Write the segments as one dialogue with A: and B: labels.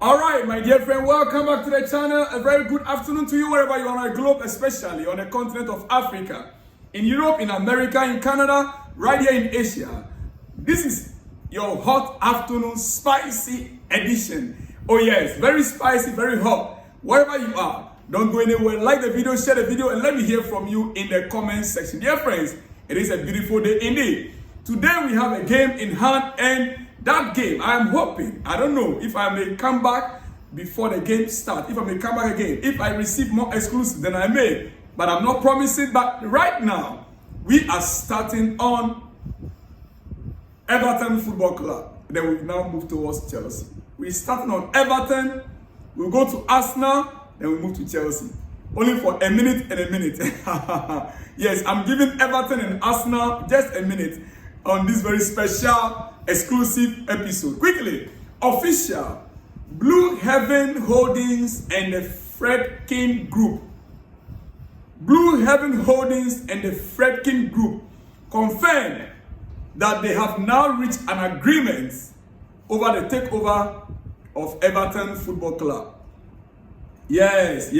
A: All right, my dear friend, welcome back to the channel. A very good afternoon to you wherever you are on the globe, especially on the continent of Africa, in Europe, in America, in Canada, right here in Asia. This is your hot afternoon spicy edition. Oh yes, very spicy, very hot. Wherever you are, don't go anywhere. Like the video, share the video, and let me hear from you in the comment section. Dear friends, it is a beautiful day indeed. Today we have a game in hand, and that game, I am hoping, I don't know if I may come back before the game starts, if I may come back again, if I receive more exclusive, then I may, but I'm not promising. But right now, we are starting on Everton Football Club. Then we now move towards Chelsea. We're starting on Everton, we'll go to Arsenal, then we move to Chelsea. Only for a minute and a minute. Yes, I'm giving Everton and Arsenal just a minute on this very special exclusive episode. Quickly, official Blue Heaven Holdings and the Fredkin Group. Blue Heaven Holdings and the Fredkin Group confirmed that they have now reached an agreement over the takeover of Everton Football Club. Yes,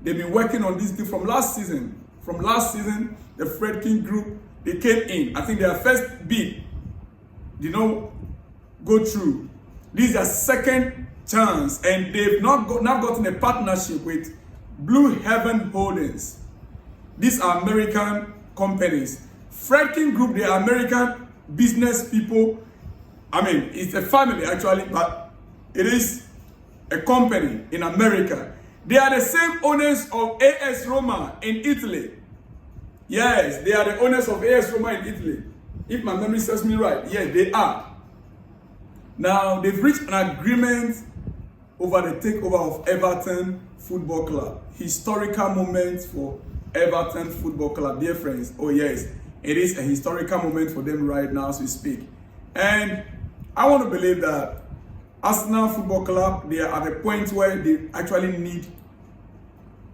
A: they've been working on this thing from last season. From last season, the Fredkin Group, they came in. I think their first bid did not go through. This is their second chance, and they've now gotten a partnership with Blue Heaven Holdings. These are American companies. Fredkin Group, they are American business people. I mean, it's a family actually, but it is a company in America. They are the same owners of AS Roma in Italy. Yes, they are the owners of AS Roma in Italy. If my memory serves me right, yes, they are. Now, they've reached an agreement over the takeover of Everton Football Club. Historical moment for Everton Football Club, dear friends. Oh yes, it is a historical moment for them right now as we speak. And I want to believe that Arsenal Football Club, they are at a point where they actually need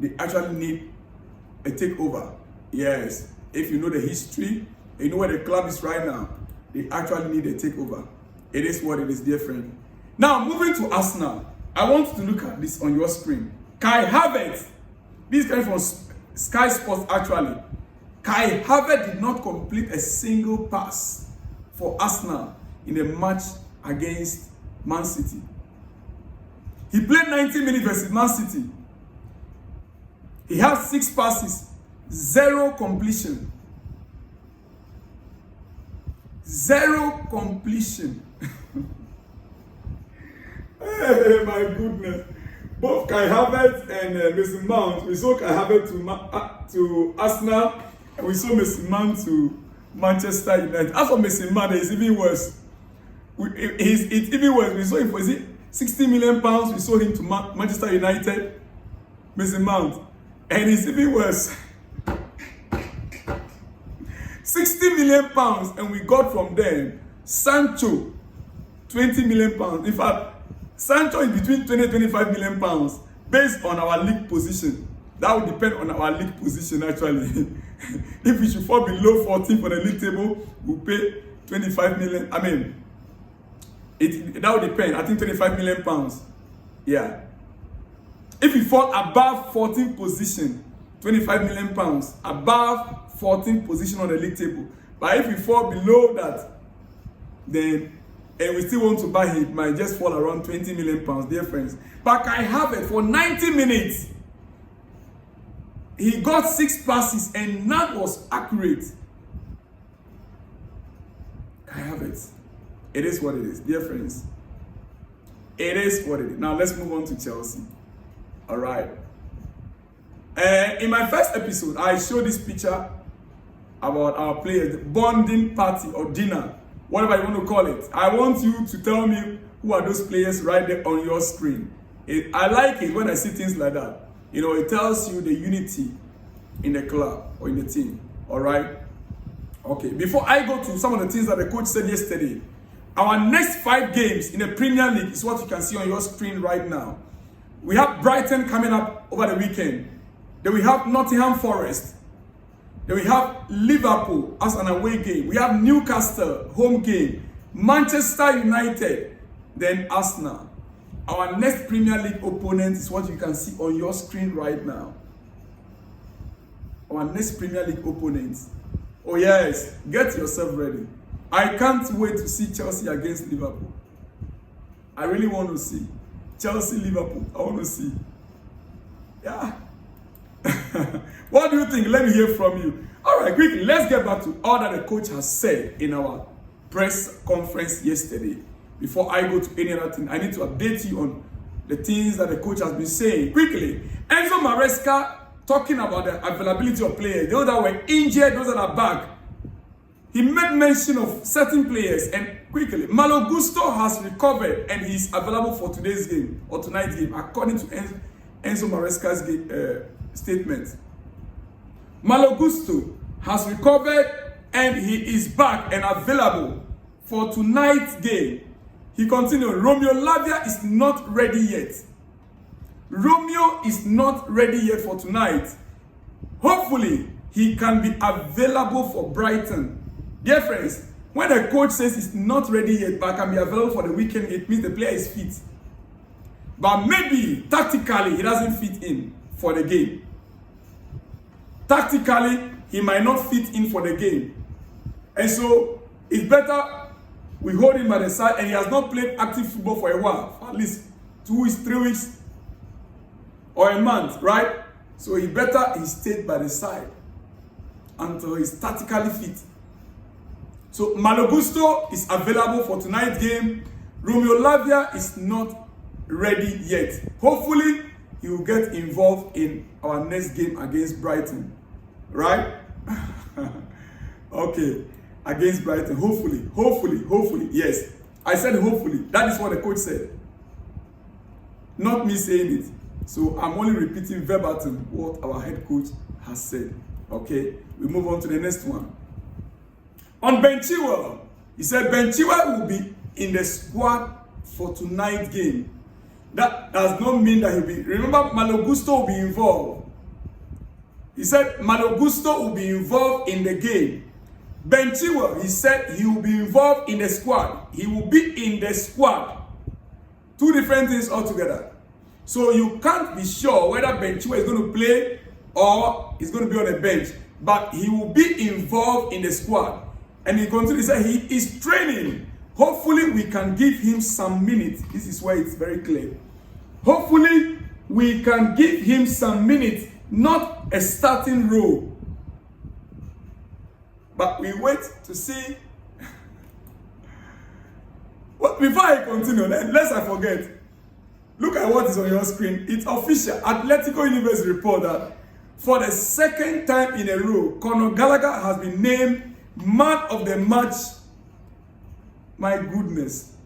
A: a takeover. Yes, if you know the history, you know where the club is right now, they actually need a takeover. It is what it is, dear friend. Now, moving to Arsenal, I want you to look at this on your screen. Kai Havertz, this is coming from Sky Sports actually. Kai Havertz did not complete a single pass for Arsenal in the match against Man City. He played 90 minutes versus Man City. He had 6 passes, 0 completion. 0 completion. Hey, my goodness. Both Kai Havertz and Mason Mount. We saw Kai Havertz to Arsenal, and we saw Mason Mount to Manchester United. As for Mason Mount, it's even worse. It's even worse. We saw him for 60 million pounds. We saw him to Manchester United. Mason Mount. And it's even worse. 60 million pounds, and we got from them Sancho, 20 million pounds. In fact, Sancho is between 20 and 25 million pounds based on our league position. That would depend on our league position actually. If we should fall below 14 for the league table, we'll pay 25 million. I mean, that would depend. I think 25 million pounds. Yeah. If we fall above 14 position, 25 million pounds. Above 14th position on the league table. But if we fall below that, then and we still want to buy him, it might just fall around 20 million pounds, dear friends. But I have it for 90 minutes. He got 6 passes and none was accurate. I have it. It is what it is, dear friends. It is what it is. Now let's move on to Chelsea. All right. In my first episode, I showed this picture about our players, the bonding party or dinner, whatever you want to call it. I want you to tell me who are those players right there on your screen. I like it when I see things like that. You know, it tells you the unity in the club or in the team. All right? Okay, before I go to some of the things that the coach said yesterday, our next 5 games in the Premier League is what you can see on your screen right now. We have Brighton coming up over the weekend. Then we have Nottingham Forest. Then we have Liverpool as an away game. We have Newcastle, home game. Manchester United, then Arsenal. Our next Premier League opponent is what you can see on your screen right now. Our next Premier League opponent. Oh yes, get yourself ready. I can't wait to see Chelsea against Liverpool. I really want to see Chelsea, Liverpool. I want to see. Yeah. What do you think? Let me hear from you. All right, quickly, let's get back to all that the coach has said in our press conference yesterday. Before I go to any other thing, I need to update you on the things that the coach has been saying. Quickly, Enzo Maresca talking about the availability of players, those that were injured, those that are back. He made mention of certain players, and quickly, Malo Gusto has recovered and he's available for today's game or tonight's game, according to Enzo Maresca's statement. Malo Gusto has recovered and he is back and available for tonight's game. He continued, Romeo Lavia is not ready yet. Romeo is not ready yet for tonight. Hopefully, he can be available for Brighton. Dear friends, when a coach says he's not ready yet but can be available for the weekend, it means the player is fit. But maybe, tactically, he doesn't fit in for the game. Tactically, he might not fit in for the game. And so, it's better we hold him by the side, and he has not played active football for a while, for at least 2 weeks, 3 weeks, or a month, right? So he better he stayed by the side until he's tactically fit. So Malo Gusto is available for tonight's game. Romeo Lavia is not ready yet. Hopefully, he will get involved in our next game against Brighton, right? Okay. Against Brighton, hopefully, yes. I said hopefully. That is what the coach said. Not me saying it. So I'm only repeating verbatim what our head coach has said. Okay, we move on to the next one. On Ben Chilwell, he said Ben Chilwell will be in the squad for tonight's game. That does not mean that he'll be. Remember, Malo Gusto will be involved. He said Malo Gusto will be involved in the game. Ben Chilwell, he said he will be involved in the squad. He will be in the squad. Two different things altogether. So you can't be sure whether Ben Chilwell is going to play or is going to be on the bench. But he will be involved in the squad. And he continues to say he is training. Hopefully we can give him some minutes. This is where it's very clear. Hopefully we can give him some minutes, not a starting role. But we wait to see. Well, before I continue, lest I forget, look at what is on your screen. It's official. Atletico Universe report that for the second time in a row, Conor Gallagher has been named man of the match. My goodness.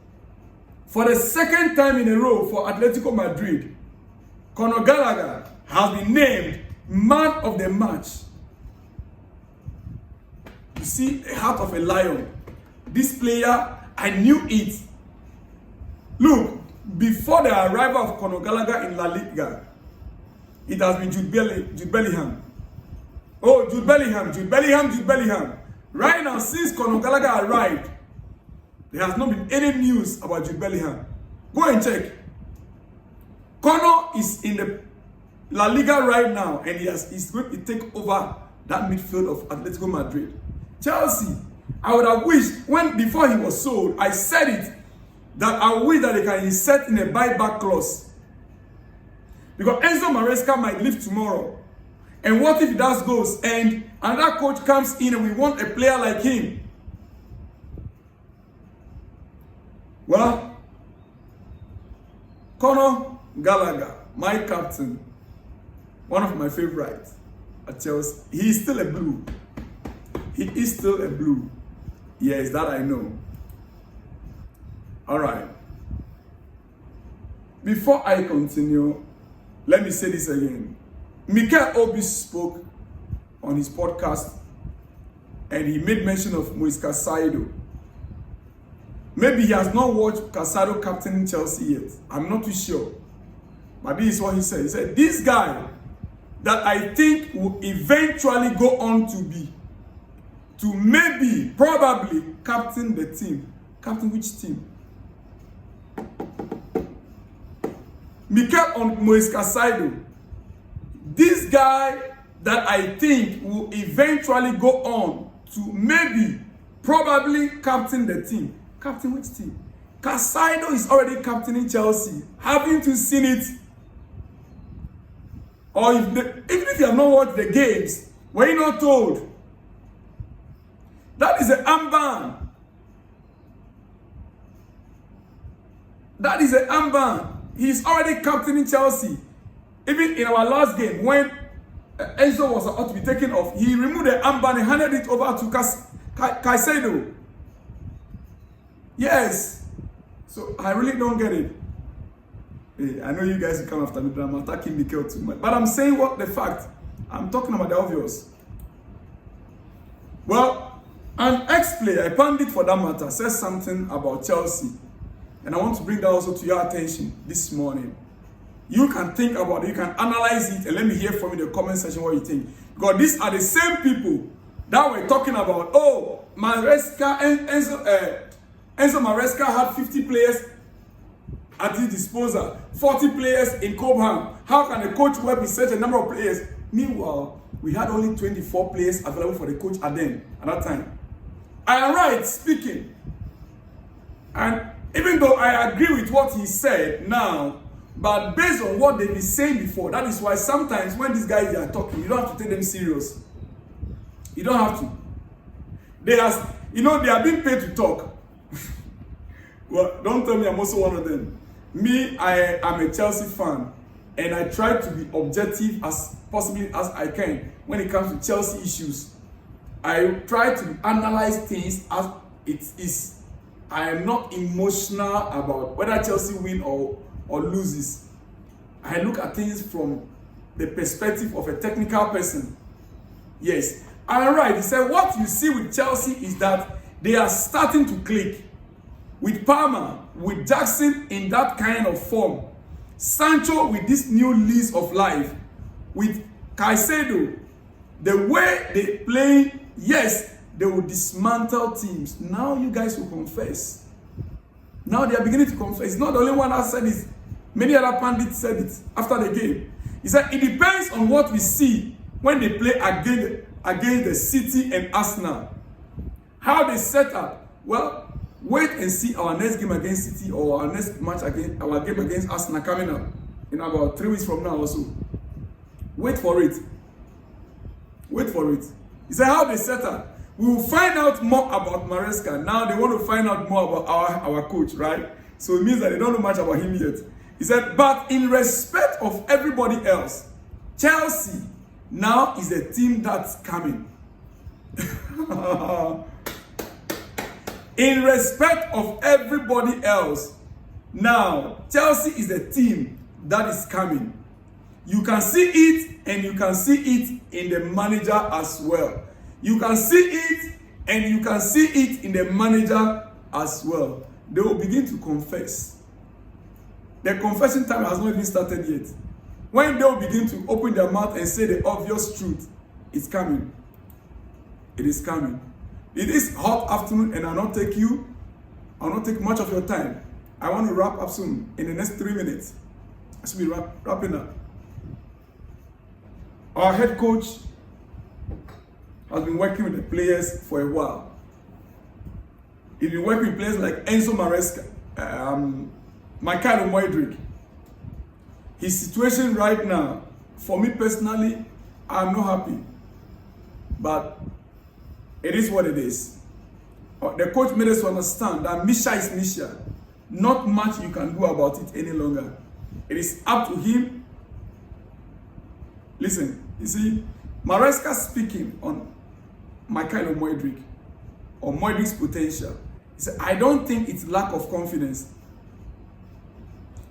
A: For the second time in a row for Atletico Madrid, Conor Gallagher has been named man of the match. You see the heart of a lion. This player, I knew it. Look, before the arrival of Conor Gallagher in La Liga, it has been Jude Bellingham. Oh, Jude Bellingham. Right now, since Conor Gallagher arrived, there has not been any news about Jude Bellingham. Go and check. Conor is in the La Liga right now, and he's going to take over that midfield of Atletico Madrid. Chelsea, I would have wished, before he was sold, I said it, that I wish that they can insert in a buyback clause. Because Enzo Maresca might leave tomorrow. And what if he does goes and another coach comes in and we want a player like him? Well, Conor Gallagher, my captain, one of my favorites at Chelsea, he is still a blue. He is still a blue. Yes, that I know. All right. Before I continue, let me say this again. Mikel Obi spoke on his podcast and he made mention of Moise Caicedo. Maybe he has not watched Caicedo captaining Chelsea yet. I'm not too sure. But this is what he said. He said, this guy that I think will eventually go on to maybe, probably captain the team. Captain which team? Mikel on Maresca side. This guy that I think will eventually go on to maybe, probably captain the team. Captain which team? Casado is already captaining Chelsea. Haven't you seen it? Or even if you have not watched the games, were you not told? That is an armband. That is an armband. He's already captaining Chelsea. Even in our last game, when Enzo was about to be taken off, he removed the armband and handed it over to Casado. Yes. So I really don't get it. Hey, I know you guys will come after me, but I'm attacking Mikel too much. But I'm saying what the fact. I'm talking about the obvious. Well, an ex-player, a pundit for that matter, says something about Chelsea. And I want to bring that also to your attention this morning. You can think about it, you can analyze it, and let me hear from you in the comment section what you think. Because these are the same people that were talking about, oh, Maresca, Enzo Maresca had 50 players at his disposal, 40 players in Cobham. How can a coach work with such a number of players? Meanwhile, we had only 24 players available for the coach at that time. I am right speaking. And even though I agree with what he said now, but based on what they've been saying before, that is why sometimes when these guys are talking, you don't have to take them serious. You don't have to. They are being paid to talk. Well, don't tell me I'm also one of them. Me, I am a Chelsea fan, and I try to be objective as possibly as I can when it comes to Chelsea issues. I try to analyze things as it is. I am not emotional about whether Chelsea win or loses. I look at things from the perspective of a technical person. Yes, I'm right. He said what you see with Chelsea is that they are starting to click. With Palmer, with Jackson in that kind of form, Sancho with this new lease of life, with Caicedo, the way they play, yes, they will dismantle teams. Now you guys will confess. Now they are beginning to confess. It's not the only one that said it. Many other pundits said it after the game. He said it depends on what we see when they play against the City and Arsenal. How they set up. Well, wait and see our next game against City or our next match against our game against Arsenal coming up in about 3 weeks from now or so. Wait for it. Wait for it. He said how they set up. We will find out more about Maresca. Now they want to find out more about our coach, right? So it means that they don't know much about him yet. He said, but in respect of everybody else, Chelsea now is a team that's coming. In respect of everybody else, now Chelsea is a team that is coming. You can see it, and you can see it in the manager as well. You can see it, and you can see it in the manager as well. They will begin to confess. The confession time has not even started yet. When they will begin to open their mouth and say the obvious truth, it's coming. It is coming. It is hot afternoon, and I'll not take much of your time. I want to wrap up soon in the next 3 minutes. I should be wrapping up. Our head coach has been working with the players for a while. He's been working with players like Enzo Maresca, Michael. His situation right now, for me personally, I'm not happy. But it is what it is. The coach made us understand that Misha is Misha. Not much you can do about it any longer. It is up to him. Listen, you see, Maresca speaking on Michael or Moedric's potential. He said, I don't think it's lack of confidence.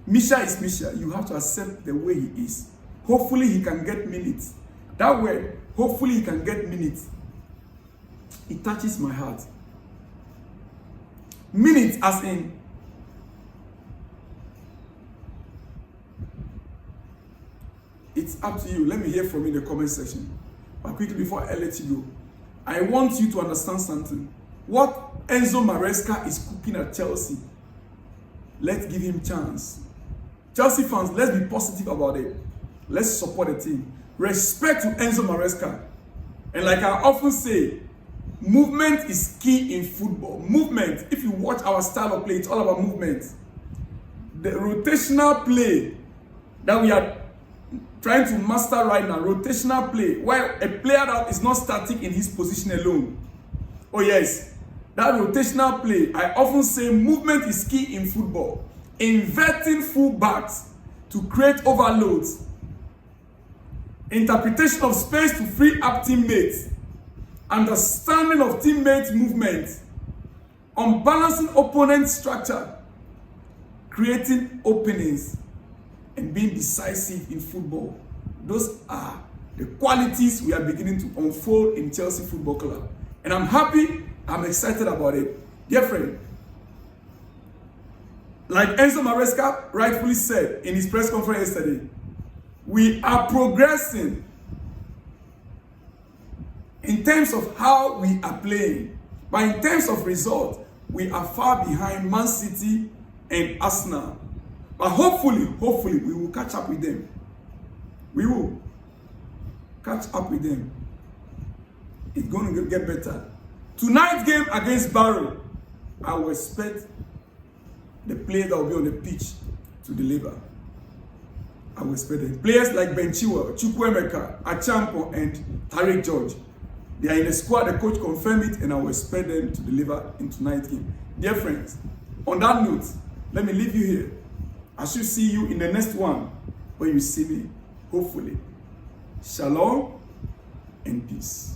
A: Misha is Misha. You have to accept the way he is. Hopefully he can get minutes. That word, hopefully he can get minutes. It touches my heart. Minutes as in it's up to you. Let me hear from you in the comment section. But quickly before I let you go, I want you to understand something. What Enzo Maresca is cooking at Chelsea, let's give him chance. Chelsea fans, let's be positive about it. Let's support the team. Respect to Enzo Maresca. And like I often say, movement is key in football. Movement, if you watch our style of play, it's all about movement. The rotational play that we are trying to master right now, rotational play, where a player that is not static in his position alone. Oh yes, that rotational play, I often say movement is key in football. Inverting full backs to create overloads. Interpretation of space to free up teammates. Understanding of teammates' movement. Unbalancing opponent structure. Creating openings. And being decisive in football. Those are the qualities we are beginning to unfold in Chelsea Football Club. And I'm happy, I'm excited about it. Dear friend, like Enzo Maresca rightfully said in his press conference yesterday, we are progressing in terms of how we are playing. But in terms of result, we are far behind Man City and Arsenal. But hopefully, we will catch up with them. We will catch up with them. It's going to get better. Tonight's game against Barrow, I will expect the players that will be on the pitch to deliver. I will expect them. Players like Benchiwa, Chukwuemeka, Achampo, and Tariq George. They are in the squad. The coach confirmed it, and I will expect them to deliver in tonight's game. Dear friends, on that note, let me leave you here. I should see you in the next one when you see me, hopefully. Shalom and peace.